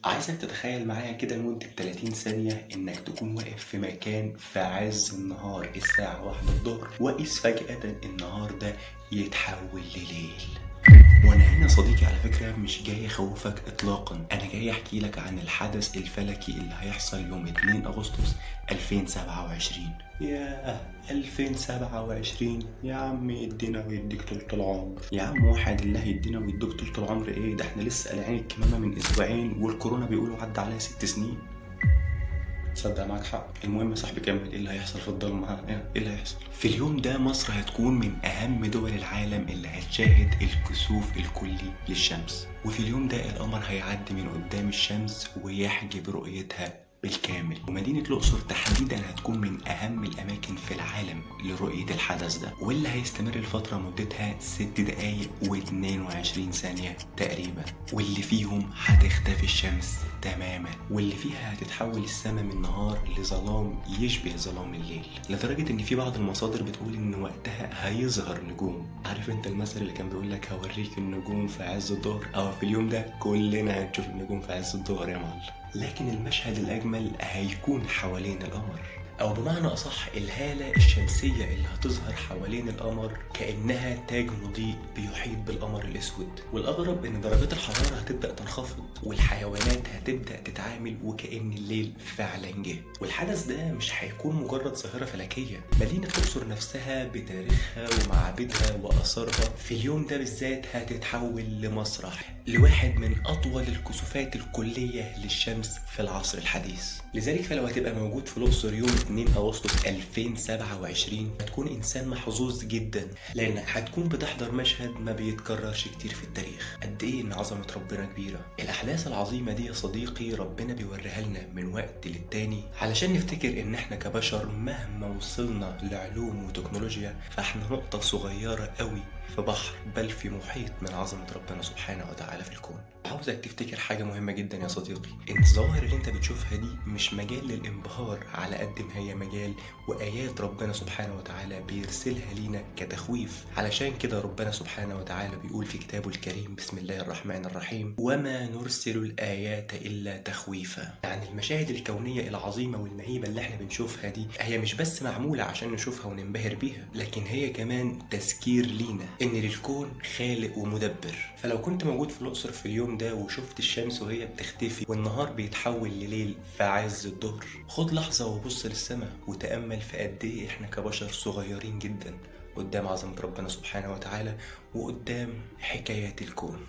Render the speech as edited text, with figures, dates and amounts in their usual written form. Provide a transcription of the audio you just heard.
عايزك تتخيل معايا كده لمدة 30 ثانية إنك تكون واقف في مكان في عز النهار الساعة 1 الظهر، وقيس فجأة النهار ده يتحول لليل. وانا هنا صديقي على فكرة مش جاي اخوفك اطلاقا، انا جاي احكي لك عن الحدث الفلكي اللي هيحصل يوم 2 اغسطس 2027. ياه 2027 يا عم، يدينا ويديك طول العمر يا عم. واحد الله يدينا ويديك طول العمر ايه ده؟ احنا لسه قلعين الكمامة من اسبوعين والكورونا بيقولوا عدى عليها 6 سنين. تصدق معاك حق. المهم يا صاحبي كمل، ايه اللي هيحصل في الضلمه؟ ايه اللي هيحصل في اليوم ده؟ مصر هتكون من اهم دول العالم اللي هتشاهد الكسوف الكلي للشمس، وفي اليوم ده القمر هيعدي من قدام الشمس ويحجب رؤيتها بالكامل. ومدينة الأقصر تحديدا هتكون من أهم الأماكن في العالم لرؤية الحدث ده، واللي هيستمر الفترة مدتها 6 دقايق و22 ثانية تقريبا، واللي فيهم هتختفي الشمس تماما، واللي فيها هتتحول السماء من نهار لظلام يشبه ظلام الليل، لدرجة ان في بعض المصادر بتقول ان وقتها هيظهر نجوم. عارف انت المثل اللي كان بيقول لك هوريك النجوم في عز الظهر؟ او في اليوم ده كلنا هنشوف النجوم في عز الظهر يا معلم. لكن المشهد الاجمل هيكون حوالين القمر، او بمعنى اصح الهالة الشمسية اللي هتظهر حوالين القمر كأنها تاج مضيء بيحيط بالقمر الاسود. والاغرب ان درجات الحرارة هتبدأ تنخفض والحيوانات هتبدأ تتعامل وكأن الليل فعلا جه. والحدث ده مش هيكون مجرد ظاهرة فلكية، مدينة الأقصر نفسها بتاريخها ومعابدها وآثارها في اليوم ده بالذات هتتحول لمسرح، لواحد من أطول الكسوفات الكلية للشمس في العصر الحديث. لذلك فلو هتبقى موجود في الأقصر يوم 2 أغسطس 2027 هتكون إنسان محظوظ جدا، لأنك هتكون بتحضر مشهد ما بيتكررش كتير في التاريخ. قد إيه إن عظمة ربنا كبيرة. الأحداث العظيمة دي يا صديقي ربنا بيوريها لنا من وقت للتاني علشان نفتكر إن إحنا كبشر مهما وصلنا لعلوم وتكنولوجيا فإحنا نقطة صغيرة قوي في بحر، بل في محيط من عظمة ربنا سبحانه وتعالى في الكون. عاوزك تفتكر حاجة مهمة جدا يا صديقي، إن الظواهر اللي أنت بتشوفها دي مش مجال للانبهار على قد ما هي مجال وآيات ربنا سبحانه وتعالى بيرسلها لينا كتخويف. علشان كده ربنا سبحانه وتعالى بيقول في كتابه الكريم بسم الله الرحمن الرحيم: وما نرسل الآيات إلا تخويفا. يعني المشاهد الكونية العظيمة والمهيبة اللي احنا بنشوفها دي هي مش بس معمولة عشان نشوفها وننبهر بيها، لكن هي كمان تذكير لينا إن للكون خالق ومدبر. فلو كنت موجود في الأقصر في اليوم ده وشفت الشمس وهي بتختفي والنهار بيتحول لليل في عز الظهر، خد لحظة وبص للسماء وتأمل في قد ايه احنا كبشر صغيرين جدا قدام عظمة ربنا سبحانه وتعالى وقدام حكايات الكون.